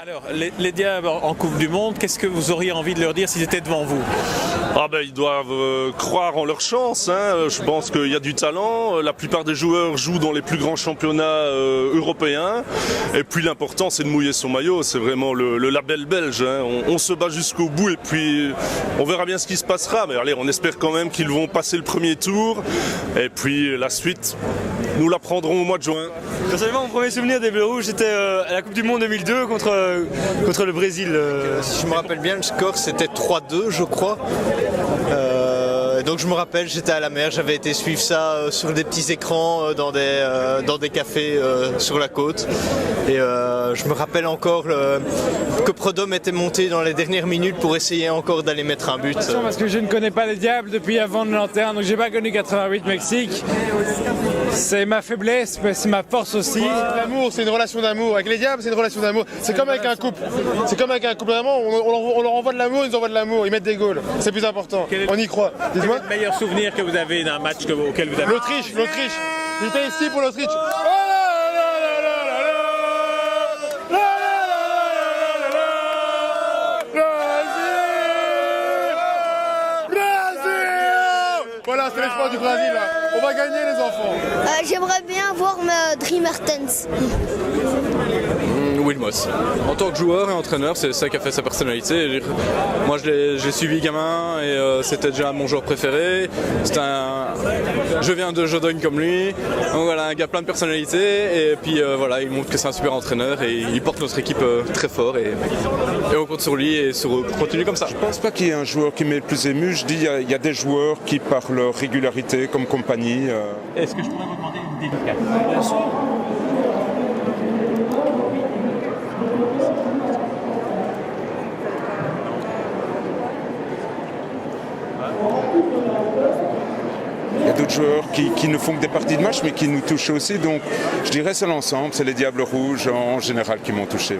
Alors, les Diables en Coupe du Monde, qu'est-ce que vous auriez envie de leur dire s'ils étaient devant vous? Ils doivent croire en leur chance. Je pense qu'il y a du talent. La plupart des joueurs jouent dans les plus grands championnats européens. Et puis l'important, c'est de mouiller son maillot. C'est vraiment le label belge. On se bat jusqu'au bout et puis on verra bien ce qui se passera. Mais allez, on espère quand même qu'ils vont passer le premier tour. Et puis la suite, nous la prendrons au mois de juin. Personnellement, mon premier souvenir des Bleus Rouges, c'était à la Coupe du Monde 2002 contre le Brésil. Si je me rappelle bien, le score c'était 3-2, je crois. Donc je me rappelle, j'étais à la mer, j'avais été suivre ça sur des petits écrans dans des cafés sur la côte. Et je me rappelle encore que Prudhomme était monté dans les dernières minutes pour essayer encore d'aller mettre un but. Parce que je ne connais pas les Diables depuis avant 91, donc j'ai pas connu 88 Mexique. C'est ma faiblesse, mais c'est ma force aussi. L'amour, c'est une relation d'amour. Avec les Diables, c'est une relation d'amour. C'est comme avec un couple. C'est comme avec un couple, vraiment. On leur envoie de l'amour, ils nous envoient de l'amour. Ils mettent des goals. C'est plus important. On y croit. Quel est le meilleur souvenir que vous avez d'un match auquel vous avez... L'Autriche. J'étais ici pour l'Autriche. Voilà, c'est l'espoir du Brésil là. On va gagner les enfants. J'aimerais bien voir Dries Mertens. Wilmos. En tant que joueur et entraîneur, c'est ça qui a fait sa personnalité. Moi, je l'ai suivi gamin et c'était déjà mon joueur préféré. Je viens de Jodogne comme lui. Donc voilà, un gars plein de personnalité. Et puis voilà, il montre que c'est un super entraîneur et il porte notre équipe très fort. Et on compte sur lui et pour continuer comme ça. Je pense pas qu'il y ait un joueur qui m'ait le plus ému. Je dis il y a des joueurs qui, par leur régularité, comme Compagnie. Est-ce que je pourrais vous demander une dédicace? Bien sûr. Il y a d'autres joueurs qui ne font que des parties de match mais qui nous touchent aussi. Donc je dirais c'est l'ensemble, c'est les Diables Rouges en général qui m'ont touché.